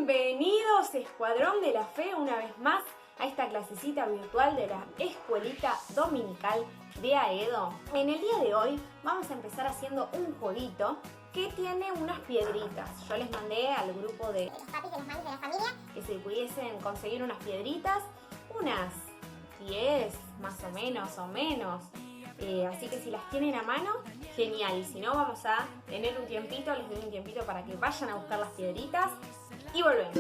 Bienvenidos, Escuadrón de la Fe, una vez más a esta clasecita virtual de la Escuelita Dominical de Aedo. En el día de hoy vamos a empezar haciendo un jueguito que tiene unas piedritas. Yo les mandé al grupo de los papis y las mamis de la familia que se pudiesen conseguir unas piedritas, unas 10 más o menos. Así que si las tienen a mano, genial. Y si no, vamos a tener un tiempito, les doy un tiempito para que vayan a buscar las piedritas y volvemos.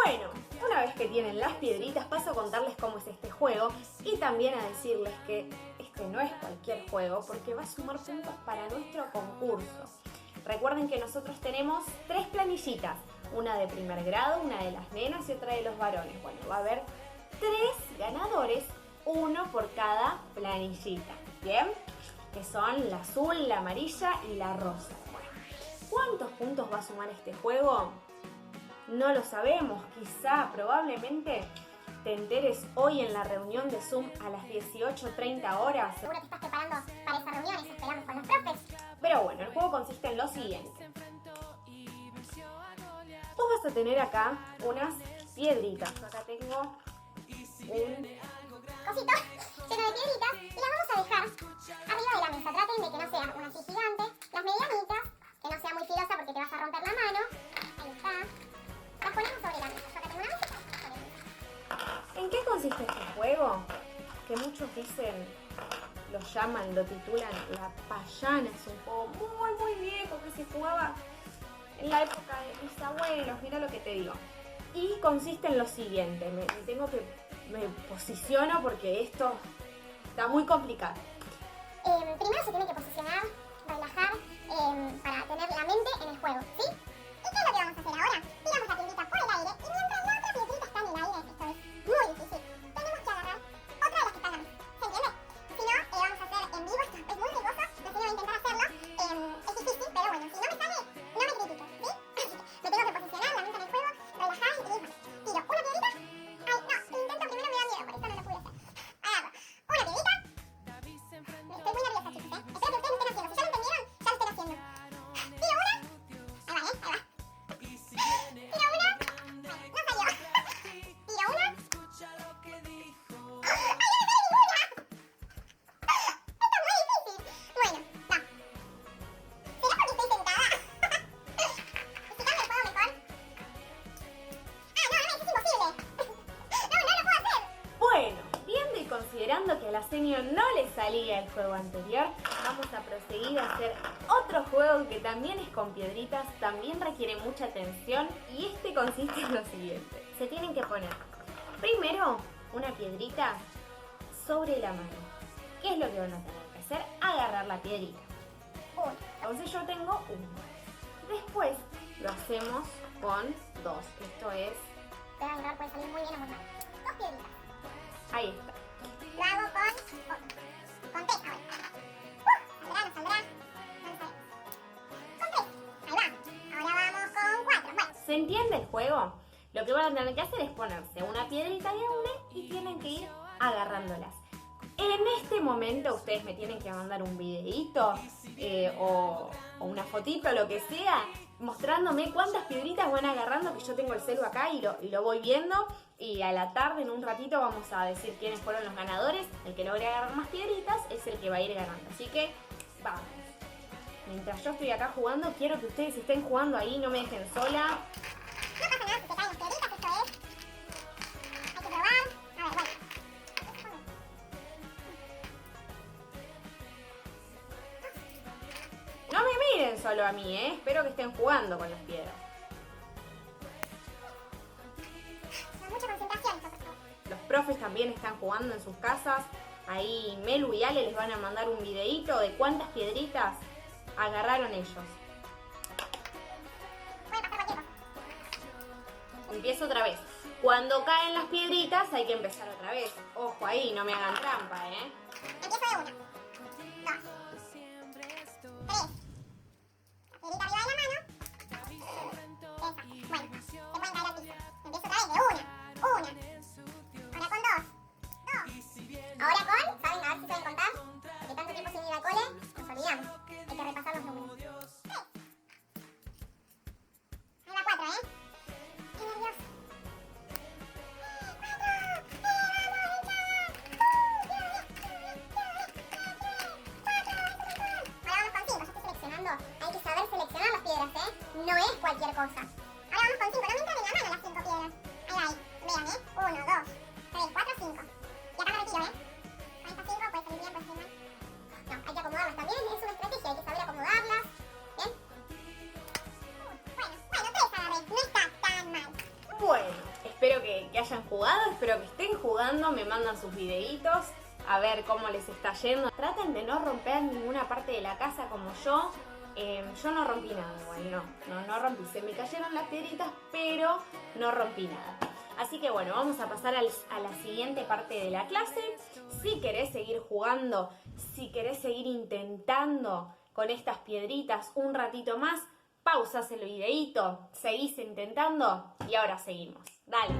Bueno, una vez que tienen las piedritas, paso a contarles cómo es este juego y también a decirles que este no es cualquier juego porque va a sumar puntos para nuestro concurso. Recuerden que nosotros tenemos 3 planillitas, una de primer grado, una de las nenas y otra de los varones. Bueno, va a haber 3 ganadores, uno por cada planillita, ¿bien? Que son la azul, la amarilla y la rosa. Bueno, ¿cuántos puntos va a sumar este juego? No lo sabemos, quizá, probablemente te enteres hoy en la reunión de Zoom a las 18:30 horas. Seguro te estás preparando para esa reunión, eso esperamos con los profes. Pero bueno, el juego consiste en lo siguiente. Vos vas a tener acá unas piedritas. Yo acá tengo un cosito lleno de piedritas y las vamos a dejar arriba de la mesa. Traten de que no sean una así gigante, las medianitas, que no sea muy filosa porque te vas a romper la mano. Ahí está. Las ponemos sobre la mesa. Yo acá tengo una mesita sobre la mesa. ¿En qué consiste este juego? Que muchos dicen, lo llaman, lo titulan La Payana. Es un juego muy viejo que se jugaba en la época de mis abuelos. Mira lo que te digo. Y consiste en lo siguiente. Me posiciono porque esto está muy complicado. Primero se tiene que posicionar, relajar, para tener la mente en el juego, ¿sí? ¿Y qué es lo que vamos a hacer ahora? Tiramos la piedrita por el aire y mientras la otra piedrita está en el aire, esto es muy difícil, tenemos que agarrar otra de las que está en la mesa, ¿se entiende? Si no, vamos a hacer en vivo, esto es muy riesgoso, no sé si voy a intentar hacerlo, es difícil, pero bueno, si no me sale, no me critiques, ¿sí? Me tengo que posicionar, la mente en el juego, relajar y tiro una piedrita, ay no, intento primero, me da miedo, por eso no lo pude hacer, agarro una piedrita, estoy muy nerviosa chicos, espero que ustedes me estén haciendo, si ya lo entendieron, ya lo estoy haciendo, tiro una, ahí va, ahí va. Tiro una. Bueno, no salió. Tiro una. ¡Ay, no me sale ninguna! Esto es muy difícil. Bueno, va. ¿Será porque estoy sentada? ¿Y si cambio el juego mejor? Ah, no, eso es imposible. No lo puedo hacer. Bueno, viendo y considerando que a la señor no le salía el juego anterior, vamos a proseguir a hacer otro juego que también es con piedritas, también requiere mucha atención y este consiste en lo siguiente. Se tienen que poner primero una piedrita sobre la mano. ¿Qué es lo que van a tener que hacer? Agarrar la piedrita. Entonces yo tengo uno. Después lo hacemos con 2. Esto es... Te va a ayudar, puede salir muy bien o muy mal. 2 piedritas. Ahí está. Lo hago con 3 ahora. ¿Saldrá, no saldrá? No lo sabemos. Con 3. Ahí va. Ahora vamos con 4. Bueno. ¿Se entiende el juego? Lo que van a tener que hacer es ponerse una piedrita y una y tienen que ir agarrándolas. En este momento ustedes me tienen que mandar un videíto o una fotito, lo que sea, mostrándome cuántas piedritas van agarrando, que yo tengo el celu acá y lo voy viendo. Y a la tarde, en un ratito, vamos a decir quiénes fueron los ganadores. El que logre agarrar más piedritas es el que va a ir ganando. Así que Vamos. Mientras yo estoy acá jugando, quiero que ustedes estén jugando ahí, no me dejen sola. No pasa nada si te caen las piedritas, esto es. Hay que probar. A ver, bueno. No me miren solo a mí, espero que estén jugando con las piedras. Con mucha concentración esto, por favor. Los profes también están jugando en sus casas. Ahí Melu y Ale les van a mandar un videíto de cuántas piedritas agarraron ellos. Puede pasar cualquier cosa. Empiezo otra vez. Cuando caen las piedritas hay que empezar otra vez. Ojo ahí, no me hagan trampa, Empiezo de una. 2. 3. La piedrita arriba de la mano. Esa. Bueno, se pueden caer al piso. Empiezo otra vez de una. Una. Ahora con 2. 2. Ahora con, ¿saben? A ver si saben contar. Porque tanto tiempo sin ir al cole, nos olvidamos. Hay que repasar los números. 3. Ahí va 4, Qué nervioso. 4. Hay que saber seleccionar las piedras, No es cualquier cosa. Ahora vamos con 5. No me entran en la mano las 5 piedras. Ahí, vean, 1, 2, 3, 4, 5. Y acá me retiro, Con estas 5 puede salir bien, puede salir mal. No, hay que acomodarlas también. Es una estrategia, hay que saber acomodarlas. ¿Bien? Bueno, 3 agarré. No está tan mal. Bueno, espero que hayan jugado, espero que estén jugando, me mandan sus videitos a ver cómo les está yendo. Traten de no romper ninguna parte de la casa como yo. Yo no rompí nada, igual, no rompí. Se me cayeron las piedritas, pero no rompí nada. Así que bueno, vamos a pasar a la siguiente parte de la clase. Si querés seguir jugando, si querés seguir intentando con estas piedritas un ratito más, pausas el videíto, seguís intentando y ahora seguimos. Dale.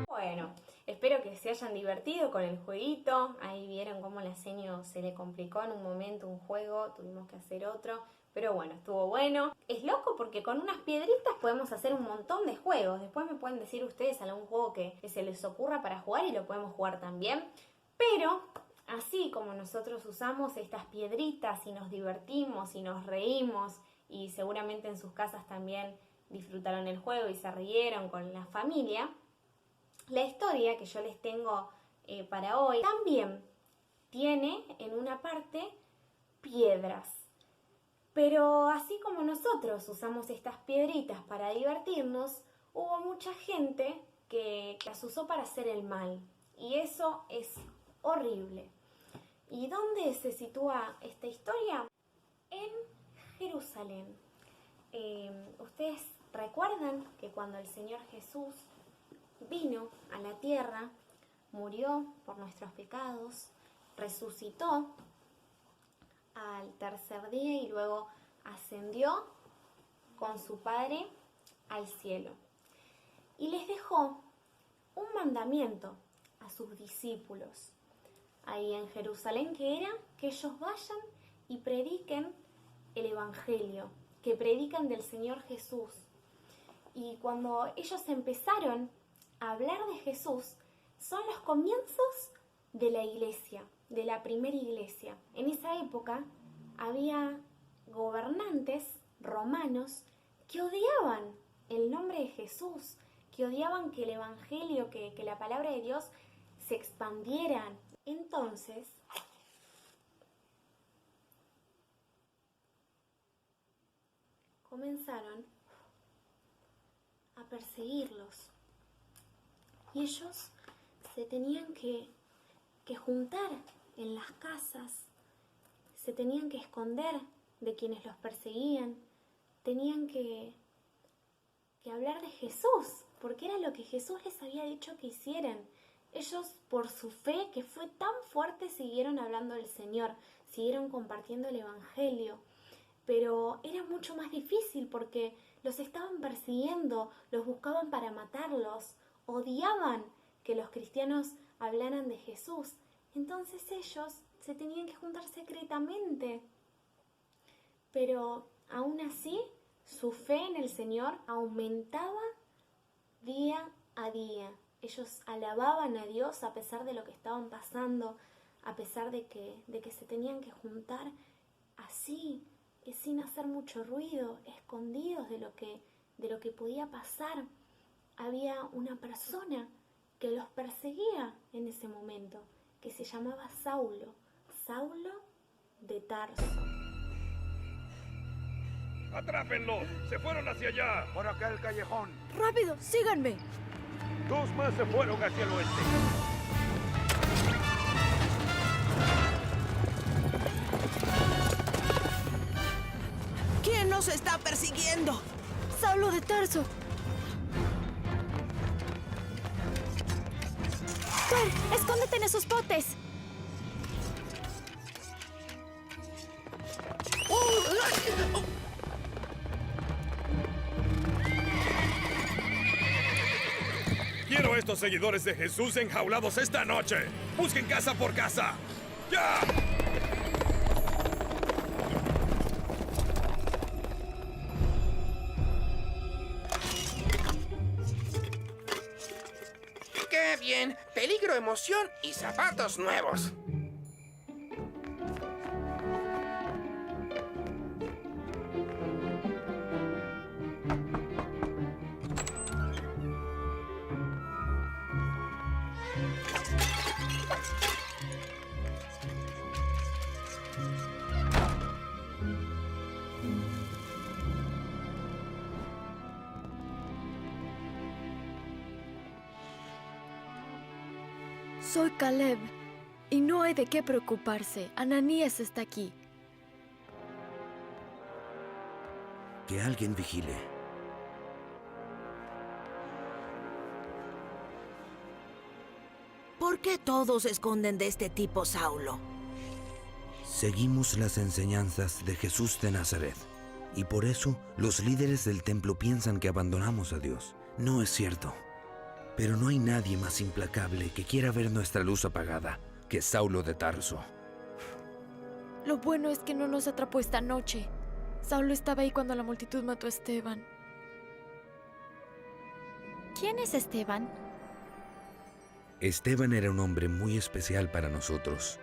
Bueno, espero que se hayan divertido con el jueguito. Ahí vieron cómo la seño se le complicó en un momento un juego, tuvimos que hacer otro. Pero bueno, estuvo bueno. Es loco porque con unas piedritas podemos hacer un montón de juegos. Después me pueden decir ustedes algún juego que se les ocurra para jugar y lo podemos jugar también. Pero así como nosotros usamos estas piedritas y nos divertimos y nos reímos y seguramente en sus casas también disfrutaron el juego y se rieron con la familia, la historia que yo les tengo para hoy también tiene en una parte piedras. Pero así como nosotros usamos estas piedritas para divertirnos, hubo mucha gente que las usó para hacer el mal. Y eso es horrible. ¿Y dónde se sitúa esta historia? En Jerusalén. ¿Ustedes recuerdan que cuando el Señor Jesús vino a la tierra, murió por nuestros pecados, resucitó al tercer día y luego ascendió con su Padre al cielo? Y les dejó un mandamiento a sus discípulos ahí en Jerusalén, que era que ellos vayan y prediquen el Evangelio, que predican del Señor Jesús. Y cuando ellos empezaron a hablar de Jesús, son los comienzos de la iglesia, de la primera iglesia. En esa época había gobernantes romanos que odiaban el nombre de Jesús, que odiaban que el Evangelio, que la palabra de Dios se expandieran. Entonces, comenzaron a perseguirlos. Y ellos se tenían que juntar en las casas, se tenían que esconder de quienes los perseguían, tenían que hablar de Jesús, porque era lo que Jesús les había dicho que hicieran. Ellos, por su fe, que fue tan fuerte, siguieron hablando del Señor, siguieron compartiendo el Evangelio. Pero era mucho más difícil porque los estaban persiguiendo, los buscaban para matarlos, odiaban que los cristianos hablaran de Jesús. Entonces ellos se tenían que juntar secretamente. Pero aún así, su fe en el Señor aumentaba día a día. Ellos alababan a Dios a pesar de lo que estaban pasando, a pesar de que se tenían que juntar así, sin hacer mucho ruido, escondidos de lo que podía pasar. Había una persona que los perseguía en ese momento, que se llamaba Saulo de Tarso. ¡Atrápenlos! ¡Se fueron hacia allá! Por aquel callejón. ¡Rápido! ¡Síganme! 2 más se fueron hacia el oeste. ¿Quién nos está persiguiendo? Saulo de Tarso. ¡Fer! ¡Escóndete en esos botes! Quiero a estos seguidores de Jesús enjaulados esta noche. Busquen casa por casa. ¡Ya! ¡Qué bien! Peligro, emoción y zapatos nuevos. Soy Caleb, y no hay de qué preocuparse. Ananías está aquí. Que alguien vigile. ¿Por qué todos se esconden de este tipo, Saulo? Seguimos las enseñanzas de Jesús de Nazaret. Y por eso los líderes del templo piensan que abandonamos a Dios. No es cierto. Pero no hay nadie más implacable que quiera ver nuestra luz apagada que Saulo de Tarso. Lo bueno es que no nos atrapó esta noche. Saulo estaba ahí cuando la multitud mató a Esteban. ¿Quién es Esteban? Esteban era un hombre muy especial para nosotros.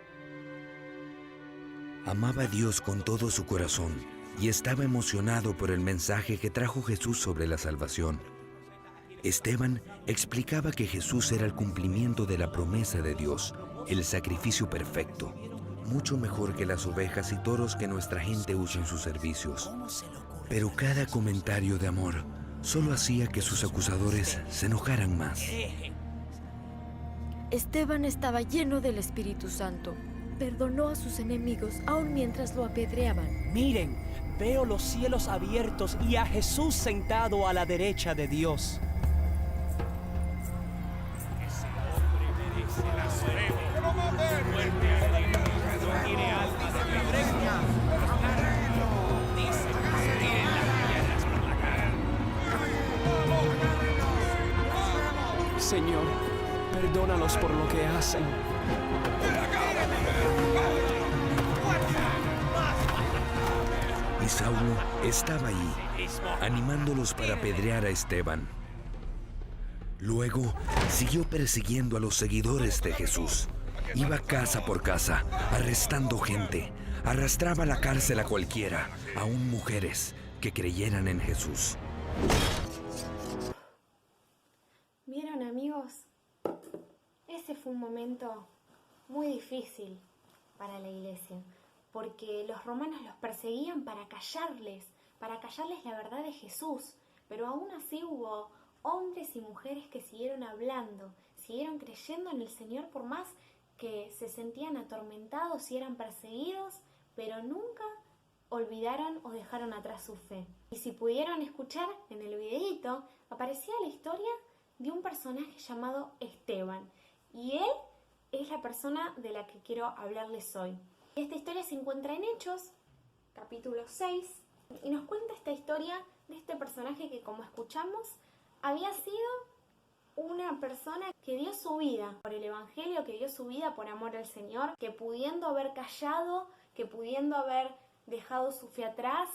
Amaba a Dios con todo su corazón y estaba emocionado por el mensaje que trajo Jesús sobre la salvación. Esteban explicaba que Jesús era el cumplimiento de la promesa de Dios, el sacrificio perfecto, mucho mejor que las ovejas y toros que nuestra gente usa en sus servicios. Pero cada comentario de amor solo hacía que sus acusadores se enojaran más. Esteban estaba lleno del Espíritu Santo. Perdonó a sus enemigos aun mientras lo apedreaban. Miren, veo los cielos abiertos y a Jesús sentado a la derecha de Dios. Señor, perdónalos por lo que hacen. Y Saulo estaba ahí, animándolos para apedrear a Esteban. Luego, siguió persiguiendo a los seguidores de Jesús. Iba casa por casa, arrestando gente. Arrastraba a la cárcel a cualquiera, aún mujeres que creyeran en Jesús. ¿Vieron, amigos? Ese fue un momento muy difícil para la iglesia, porque los romanos los perseguían para callarles la verdad de Jesús, pero aún así hubo hombres y mujeres que siguieron hablando, siguieron creyendo en el Señor por más que se sentían atormentados y eran perseguidos, pero nunca olvidaron o dejaron atrás su fe. Y si pudieron escuchar en el videíto, aparecía la historia de un personaje llamado Esteban, y él es la persona de la que quiero hablarles hoy. Esta historia se encuentra en Hechos, capítulo 6, y nos cuenta esta historia de este personaje que, como escuchamos, había sido una persona que dio su vida por el Evangelio, que dio su vida por amor al Señor, que pudiendo haber callado, que pudiendo haber dejado su fe atrás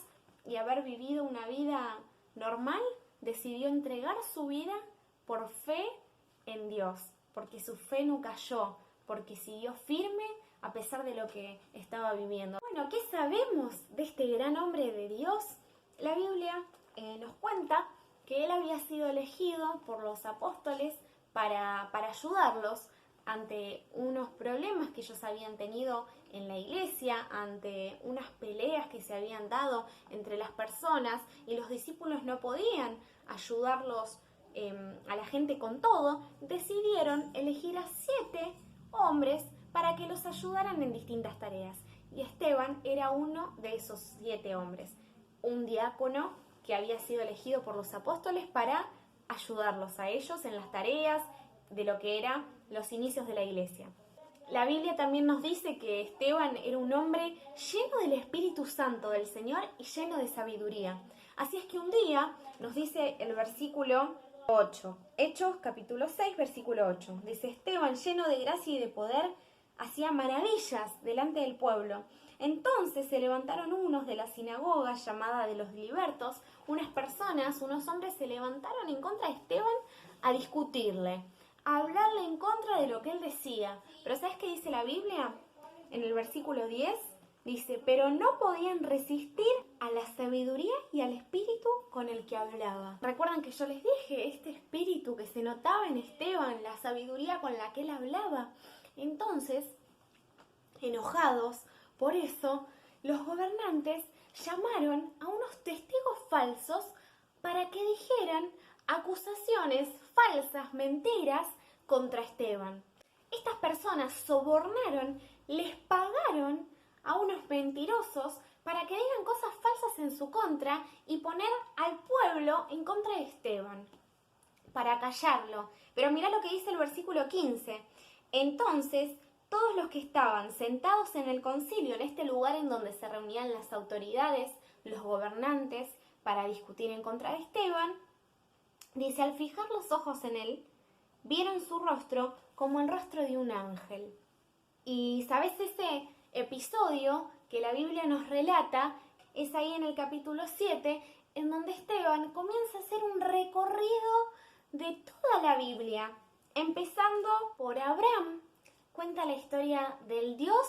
y haber vivido una vida normal, decidió entregar su vida por fe en Dios, porque su fe no cayó, porque siguió firme a pesar de lo que estaba viviendo. Bueno, ¿qué sabemos de este gran hombre de Dios? La Biblia nos cuenta que él había sido elegido por los apóstoles para ayudarlos ante unos problemas que ellos habían tenido en la iglesia, ante unas peleas que se habían dado entre las personas, y los discípulos no podían ayudarlos a la gente con todo. Decidieron elegir a 7 hombres para que los ayudaran en distintas tareas, y Esteban era uno de esos 7 hombres, un diácono que había sido elegido por los apóstoles para ayudarlos a ellos en las tareas de lo que eran los inicios de la iglesia. La Biblia también nos dice que Esteban era un hombre lleno del Espíritu Santo del Señor y lleno de sabiduría. Así es que un día, nos dice el versículo 8, Hechos capítulo 6, versículo 8, dice: Esteban, lleno de gracia y de poder, hacía maravillas delante del pueblo. Entonces se levantaron unos de la sinagoga llamada de los libertos, unas personas, unos hombres se levantaron en contra de Esteban a discutirle, a hablarle en contra de lo que él decía. Pero ¿sabes qué dice la Biblia? En el versículo 10 dice: pero no podían resistir a la sabiduría y al espíritu con el que hablaba. ¿Recuerdan que yo les dije? Este espíritu que se notaba en Esteban, la sabiduría con la que él hablaba. Entonces, enojados por eso, los gobernantes llamaron a unos testigos falsos para que dijeran acusaciones falsas, mentiras contra Esteban. Estas personas sobornaron, les pagaron a unos mentirosos para que digan cosas falsas en su contra y poner al pueblo en contra de Esteban, para callarlo. Pero mirá lo que dice el versículo 15. Entonces, todos los que estaban sentados en el concilio, en este lugar en donde se reunían las autoridades, los gobernantes, para discutir en contra de Esteban, dice: al fijar los ojos en él, vieron su rostro como el rostro de un ángel. Y ¿sabes ese episodio que la Biblia nos relata? Es ahí en el capítulo 7, en donde Esteban comienza a hacer un recorrido de toda la Biblia, empezando por Abraham. Cuenta la historia del Dios,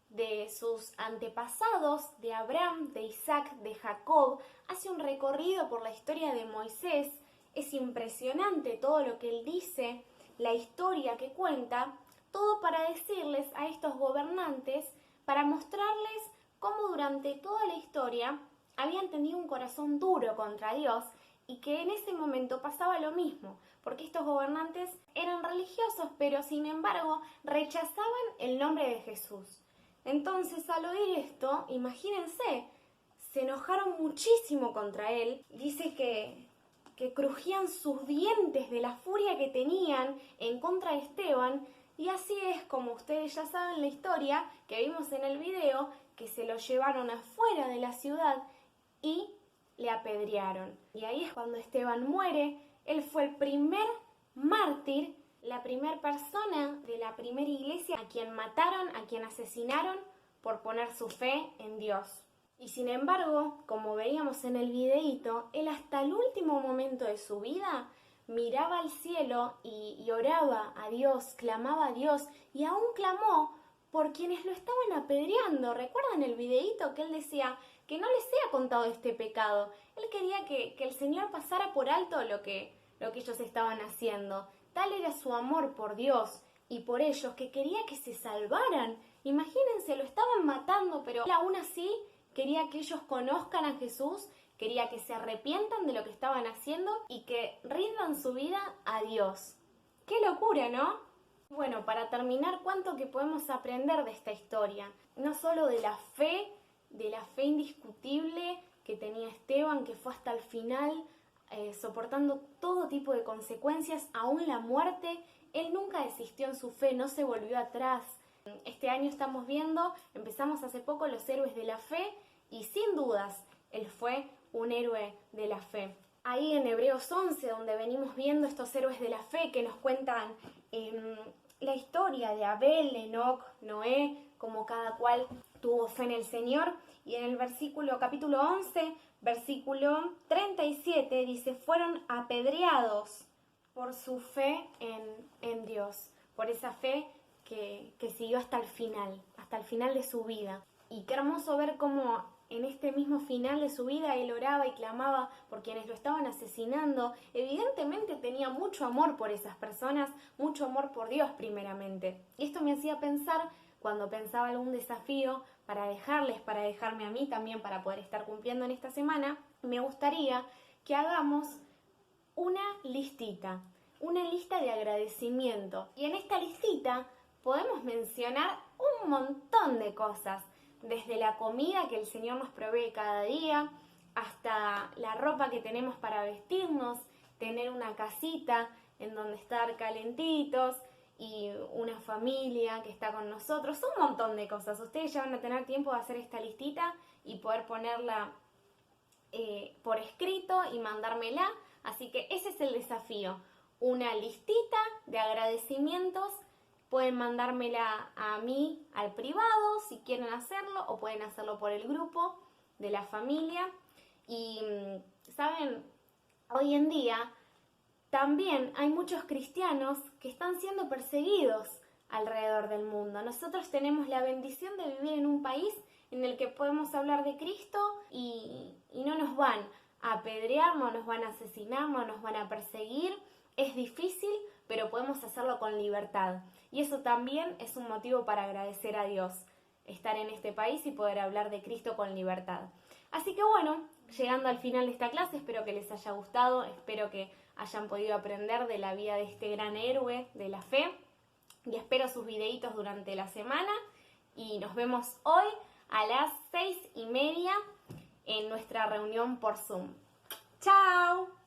de sus antepasados, de Abraham, de Isaac, de Jacob. Hace un recorrido por la historia de Moisés. Es impresionante todo lo que él dice, la historia que cuenta, todo para decirles a estos gobernantes, para mostrarles cómo durante toda la historia habían tenido un corazón duro contra Dios y que en ese momento pasaba lo mismo, porque estos gobernantes eran religiosos, pero sin embargo rechazaban el nombre de Jesús. Entonces, al oír esto, imagínense, se enojaron muchísimo contra él. Dice que crujían sus dientes de la furia que tenían en contra de Esteban, y así es como ustedes ya saben la historia que vimos en el video, que se lo llevaron afuera de la ciudad y le apedrearon. Y ahí es cuando Esteban muere. Él fue el primer mártir, la primera persona de la primera iglesia a quien mataron, a quien asesinaron por poner su fe en Dios. Y sin embargo, como veíamos en el videíto, él hasta el último momento de su vida miraba al cielo y oraba a Dios, clamaba a Dios, y aún clamó por quienes lo estaban apedreando. ¿Recuerdan el videíto que él decía que no les sea contado este pecado? Él quería que el Señor pasara por alto lo que ellos estaban haciendo. Tal era su amor por Dios y por ellos, que quería que se salvaran. Imagínense, lo estaban matando, pero él aún así quería que ellos conozcan a Jesús, quería que se arrepientan de lo que estaban haciendo y que rindan su vida a Dios. ¡Qué locura!, ¿no? Bueno, para terminar, ¿cuánto que podemos aprender de esta historia? No solo de la fe indiscutible que tenía Esteban, que fue hasta el final, soportando todo tipo de consecuencias, aún la muerte. Él nunca desistió en su fe, no se volvió atrás. Este año empezamos hace poco los héroes de la fe, y sin dudas, él fue un héroe de la fe. Ahí en Hebreos 11, donde venimos viendo estos héroes de la fe que nos cuentan la historia de Abel, Enoc, Noé, como cada cual tuvo fe en el Señor. Y en el capítulo 11, versículo 37, dice: fueron apedreados por su fe en Dios, por esa fe que siguió hasta el final de su vida. Y qué hermoso ver cómo en este mismo final de su vida él oraba y clamaba por quienes lo estaban asesinando. Evidentemente tenía mucho amor por esas personas, mucho amor por Dios primeramente. Y esto me hacía pensar, cuando pensaba algún desafío para dejarme a mí también para poder estar cumpliendo en esta semana, me gustaría que hagamos una listita, una lista de agradecimiento. Y en esta listita podemos mencionar un montón de cosas, desde la comida que el Señor nos provee cada día, hasta la ropa que tenemos para vestirnos, tener una casita en donde estar calentitos y una familia que está con nosotros, un montón de cosas. Ustedes ya van a tener tiempo de hacer esta listita y poder ponerla por escrito y mandármela. Así que ese es el desafío, una listita de agradecimientos. Pueden mandármela a mí al privado si quieren hacerlo, o pueden hacerlo por el grupo de la familia. Y, ¿saben? Hoy en día también hay muchos cristianos que están siendo perseguidos alrededor del mundo. Nosotros tenemos la bendición de vivir en un país en el que podemos hablar de Cristo y no nos van a apedrear, no nos van a asesinar, no nos van a perseguir. Es difícil, pero podemos hacerlo con libertad. Y eso también es un motivo para agradecer a Dios, estar en este país y poder hablar de Cristo con libertad. Así que bueno, llegando al final de esta clase, espero que les haya gustado, espero que hayan podido aprender de la vida de este gran héroe de la fe. Y espero sus videitos durante la semana. Y nos vemos hoy a las 6:30 en nuestra reunión por Zoom. ¡Chao!